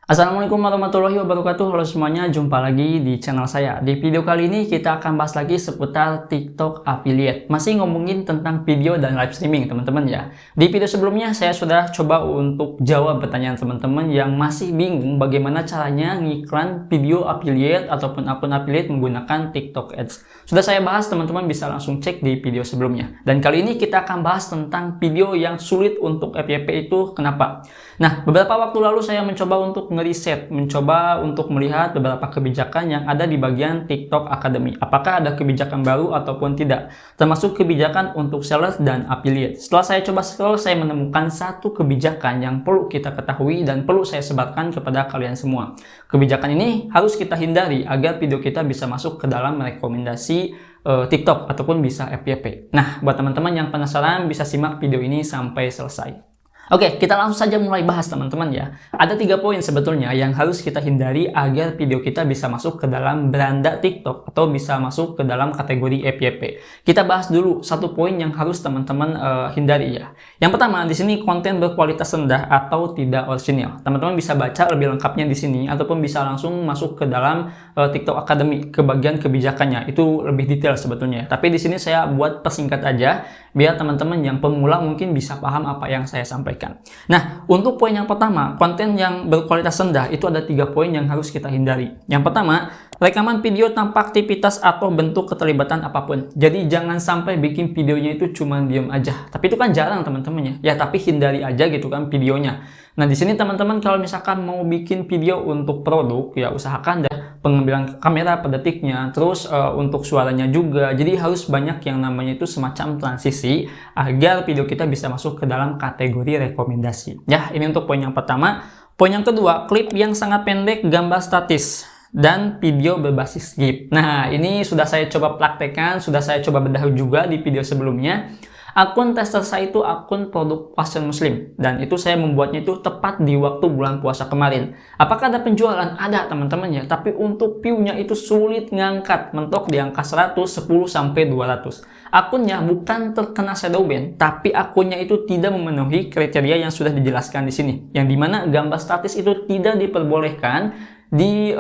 Assalamualaikum warahmatullahi wabarakatuh. Halo semuanya, jumpa lagi di channel saya. Di video kali ini kita akan bahas lagi seputar TikTok Affiliate. Masih ngomongin tentang video dan live streaming teman-teman ya. Di video sebelumnya saya sudah coba untuk jawab pertanyaan teman-teman yang masih bingung bagaimana caranya ngiklan video affiliate ataupun akun affiliate menggunakan TikTok Ads. Sudah saya bahas, teman-teman bisa langsung cek di video sebelumnya. Dan kali ini kita akan bahas tentang video yang sulit untuk FYP itu kenapa. Nah, beberapa waktu lalu saya mencoba untuk ngeriset, mencoba untuk melihat beberapa kebijakan yang ada di bagian TikTok Academy. Apakah ada kebijakan baru ataupun tidak, termasuk kebijakan untuk seller dan affiliate. Setelah saya coba scroll, saya menemukan satu kebijakan yang perlu kita ketahui dan perlu saya sebarkan kepada kalian semua. Kebijakan ini harus kita hindari agar video kita bisa masuk ke dalam rekomendasi TikTok ataupun bisa FYP. Nah, buat teman-teman yang penasaran bisa simak video ini sampai selesai. Oke, kita langsung saja mulai bahas teman-teman ya. Ada 3 poin sebetulnya yang harus kita hindari agar video kita bisa masuk ke dalam beranda TikTok atau bisa masuk ke dalam kategori FYP. Kita bahas dulu satu poin yang harus teman-teman hindari ya. Yang pertama, di sini konten berkualitas rendah atau tidak orisinal. Teman-teman bisa baca lebih lengkapnya di sini ataupun bisa langsung masuk ke dalam TikTok Academy ke bagian kebijakannya. Itu lebih detail sebetulnya. Tapi di sini saya buat persingkat aja biar teman-teman yang pemula mungkin bisa paham apa yang saya sampaikan. Nah, untuk poin yang pertama, konten yang berkualitas rendah itu ada 3 poin yang harus kita hindari. Yang pertama, rekaman video tanpa aktivitas atau bentuk keterlibatan apapun. Jadi jangan sampai bikin videonya itu cuma diem aja. Tapi itu kan jarang teman-teman ya. Ya, tapi hindari aja gitu kan videonya. Nah, di sini teman-teman kalau misalkan mau bikin video untuk produk, ya usahakan dah pengambilan kamera per detiknya, terus untuk suaranya juga. Jadi harus banyak yang namanya itu semacam transisi agar video kita bisa masuk ke dalam kategori rekomendasi. Ya, ini untuk poin yang pertama. Poin yang kedua, klip yang sangat pendek, gambar statis dan video berbasis GIF. Nah, ini sudah saya coba praktekkan, sudah saya coba bedah juga di video sebelumnya. Akun tester saya itu akun produk fashion muslim dan itu saya membuatnya itu tepat di waktu bulan puasa kemarin. Apakah ada penjualan? Ada teman-teman ya, tapi untuk view-nya itu sulit ngangkat, mentok di angka 110 sampai 200. Akunnya bukan terkena shadow ban, tapi akunnya itu tidak memenuhi kriteria yang sudah dijelaskan di sini. Yang dimana gambar statis itu tidak diperbolehkan di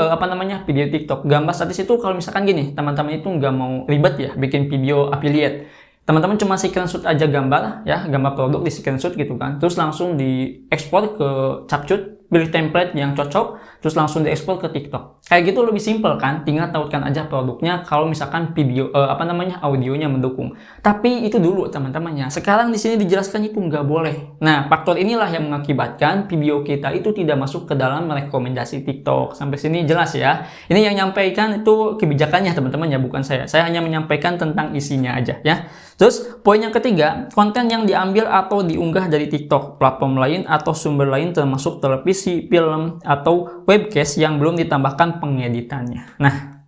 video TikTok. Gambar statis itu kalau misalkan gini, teman-teman itu nggak mau ribet ya bikin video affiliate. Teman-teman cuma screenshot aja gambar ya, gambar produk di screenshot gitu kan. Terus langsung diekspor ke Capcut, pilih template yang cocok, terus langsung diekspor ke TikTok. Kayak gitu lebih simple kan, tinggal tautkan aja produknya kalau misalkan video audionya mendukung. Tapi itu dulu teman-temannya. Sekarang di sini dijelaskan itu nggak boleh. Nah, faktor inilah yang mengakibatkan video kita itu tidak masuk ke dalam rekomendasi TikTok. Sampai sini jelas ya. Ini yang nyampaikan itu kebijakannya teman-teman ya, bukan saya. Saya hanya menyampaikan tentang isinya aja ya. Terus poin yang ketiga, konten yang diambil atau diunggah dari TikTok, platform lain atau sumber lain termasuk televisi, film, atau webcast yang belum ditambahkan pengeditannya. Nah,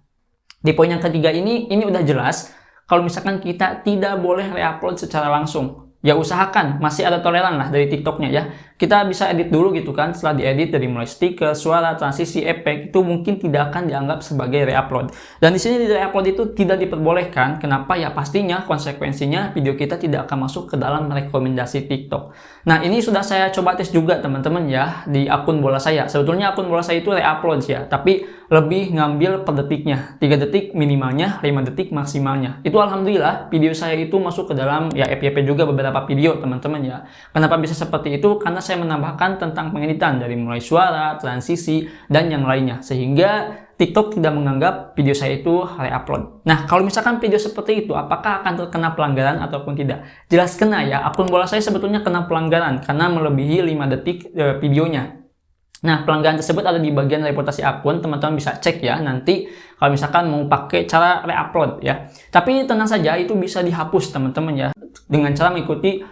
di poin yang ketiga ini udah jelas kalau misalkan kita tidak boleh reupload secara langsung. Ya usahakan masih ada toleran lah dari TikToknya ya. Kita bisa edit dulu gitu kan. Setelah diedit dari mulai stiker, suara, transisi, efek itu mungkin tidak akan dianggap sebagai reupload. Dan di sini di reupload itu tidak diperbolehkan. Kenapa? Ya pastinya konsekuensinya video kita tidak akan masuk ke dalam rekomendasi TikTok. Nah, ini sudah saya coba tes juga teman-teman ya di akun bola saya. Sebetulnya akun bola saya itu reupload ya, tapi lebih ngambil per detiknya. 3 detik minimalnya, 5 detik maksimalnya. Itu alhamdulillah video saya itu masuk ke dalam ya FYP juga beberapa video teman-teman ya. Kenapa bisa seperti itu? Karena saya menambahkan tentang pengeditan dari mulai suara, transisi, dan yang lainnya. Sehingga TikTok tidak menganggap video saya itu reupload. Nah, kalau misalkan video seperti itu, apakah akan terkena pelanggaran ataupun tidak? Jelas kena ya. Akun bola saya sebetulnya kena pelanggaran karena melebihi 5 detik videonya. Nah, pelanggaran tersebut ada di bagian reputasi akun, teman-teman bisa cek ya nanti kalau misalkan mau pakai cara reupload ya. Tapi tenang saja, itu bisa dihapus teman-teman ya dengan cara mengikuti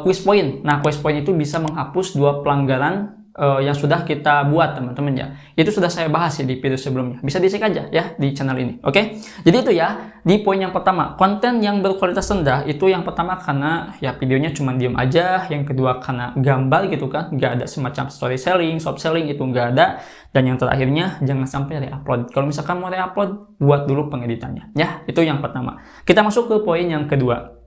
quiz point. Nah, quiz point itu bisa menghapus 2 pelanggaran yang sudah kita buat teman-teman ya. Itu sudah saya bahas ya di video sebelumnya. Bisa dicek aja ya di channel ini. Oke? Jadi itu ya di poin yang pertama, konten yang berkualitas rendah itu yang pertama karena ya videonya cuma diem aja, yang kedua karena gambar gitu kan, nggak ada semacam story selling, soft selling itu nggak ada, dan yang terakhirnya jangan sampai reupload. Kalau misalkan mau reupload, buat dulu pengeditannya ya. Itu yang pertama. Kita masuk ke poin yang kedua.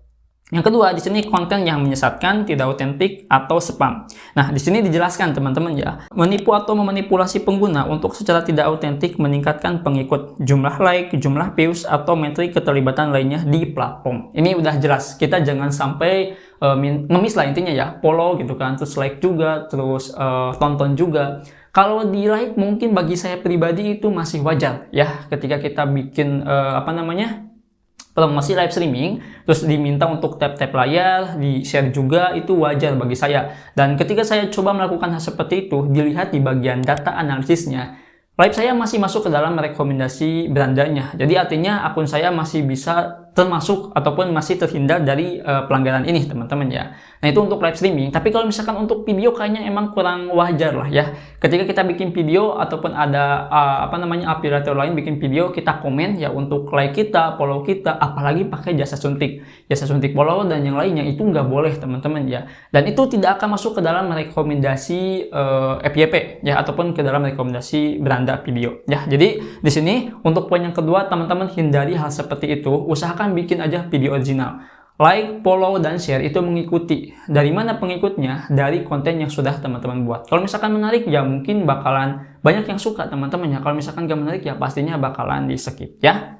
Yang kedua, di sini konten yang menyesatkan, tidak otentik, atau spam. Nah, di sini dijelaskan teman-teman ya, menipu atau memanipulasi pengguna untuk secara tidak otentik meningkatkan pengikut, jumlah like, jumlah views, atau metrik keterlibatan lainnya di platform. Ini udah jelas, kita jangan sampai ngemis lah intinya ya, follow gitu kan, terus like juga, terus tonton juga. Kalau di like mungkin bagi saya pribadi itu masih wajar ya, ketika kita bikin promosi live streaming, terus diminta untuk tap-tap layar, di-share juga, itu wajar bagi saya. Dan ketika saya coba melakukan hal seperti itu, dilihat di bagian data analisisnya, live saya masih masuk ke dalam rekomendasi berandanya. Jadi artinya akun saya masih bisa termasuk ataupun masih terhindar dari pelanggaran ini teman-teman ya. Nah itu untuk live streaming. Tapi kalau misalkan untuk video kayaknya emang kurang wajar lah ya. Ketika kita bikin video ataupun ada afiliator lain bikin video, kita komen ya untuk like kita, follow kita, apalagi pakai jasa suntik follow dan yang lainnya, itu nggak boleh teman-teman ya. Dan itu tidak akan masuk ke dalam rekomendasi FYP ya, ataupun ke dalam rekomendasi beranda video ya. Jadi di sini untuk poin yang kedua, teman-teman hindari hal seperti itu. Usahakan bikin aja video original. Like, follow, dan share itu mengikuti. Dari mana pengikutnya? Dari konten yang sudah teman-teman buat. Kalau misalkan menarik ya mungkin bakalan banyak yang suka teman-teman ya. Kalau misalkan gak menarik ya pastinya bakalan di skip ya.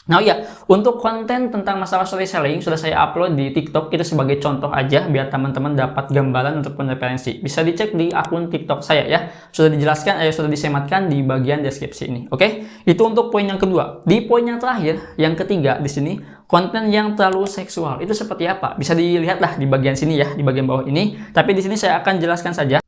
Nah ya, untuk konten tentang masalah storytelling sudah saya upload di TikTok, itu sebagai contoh aja biar teman-teman dapat gambaran ataupun referensi. Bisa dicek di akun TikTok saya ya. Sudah dijelaskan, sudah disematkan di bagian deskripsi ini. Oke? Itu untuk poin yang kedua. Di poin yang terakhir, yang ketiga di sini, konten yang terlalu seksual itu seperti apa? Bisa dilihat lah di bagian sini ya, di bagian bawah ini. Tapi di sini saya akan jelaskan saja.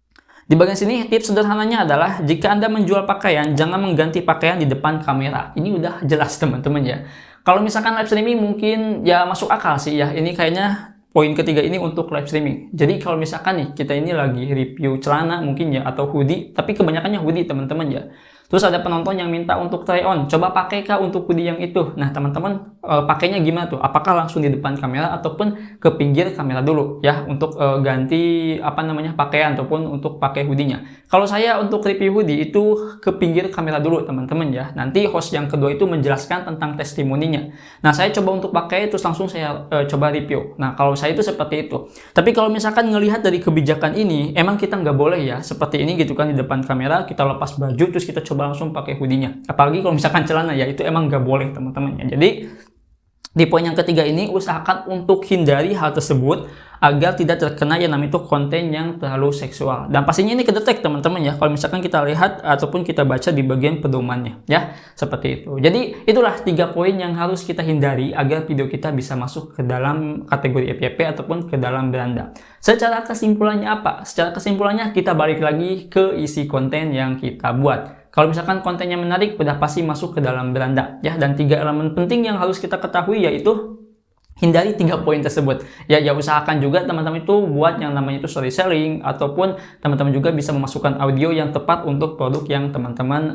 Di bagian sini tips sederhananya adalah jika Anda menjual pakaian, jangan mengganti pakaian di depan kamera. Ini udah jelas teman-teman ya. Kalau misalkan live streaming mungkin ya masuk akal sih ya. Ini kayaknya poin ketiga ini untuk live streaming. Jadi kalau misalkan nih kita ini lagi review celana mungkin ya, atau hoodie, tapi kebanyakannya hoodie teman-teman ya. Terus ada penonton yang minta untuk try on, coba pakai kah untuk hoodie yang itu. Nah teman-teman pakainya gimana tuh? Apakah langsung di depan kamera ataupun ke pinggir kamera dulu ya untuk ganti pakaian ataupun untuk pakai hoodie-nya. Kalau saya untuk review hoodie itu ke pinggir kamera dulu teman-teman ya. Nanti host yang kedua itu menjelaskan tentang testimoninya. Nah saya coba untuk pakai terus langsung saya coba review. Nah kalau saya itu seperti itu. Tapi kalau misalkan ngelihat dari kebijakan ini, emang kita nggak boleh ya seperti ini gitu kan, di depan kamera kita lepas baju terus kita coba langsung pakai hoodie-nya. Apalagi kalau misalkan celana ya, itu emang nggak boleh teman-teman ya. Jadi di poin yang ketiga ini usahakan untuk hindari hal tersebut agar tidak terkena yang namanya itu konten yang terlalu seksual. Dan pastinya ini kedetek teman-teman ya, kalau misalkan kita lihat ataupun kita baca di bagian pedomannya ya, seperti itu. Jadi itulah 3 poin yang harus kita hindari agar video kita bisa masuk ke dalam kategori FYP ataupun ke dalam beranda. Secara kesimpulannya apa? Secara kesimpulannya kita balik lagi ke isi konten yang kita buat. Kalau misalkan kontennya menarik, udah pasti masuk ke dalam beranda ya. Dan 3 elemen penting yang harus kita ketahui yaitu hindari 3 poin tersebut ya. Usahakan juga teman-teman itu buat yang namanya itu story selling, ataupun teman-teman juga bisa memasukkan audio yang tepat untuk produk yang teman-teman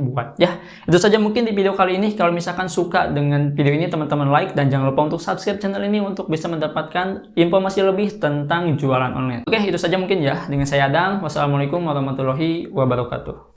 buat ya. Itu saja mungkin di video kali ini. Kalau misalkan suka dengan video ini, teman-teman like dan jangan lupa untuk subscribe channel ini untuk bisa mendapatkan informasi lebih tentang jualan online. Oke, itu saja mungkin ya. Dengan saya Adang, wassalamualaikum warahmatullahi wabarakatuh.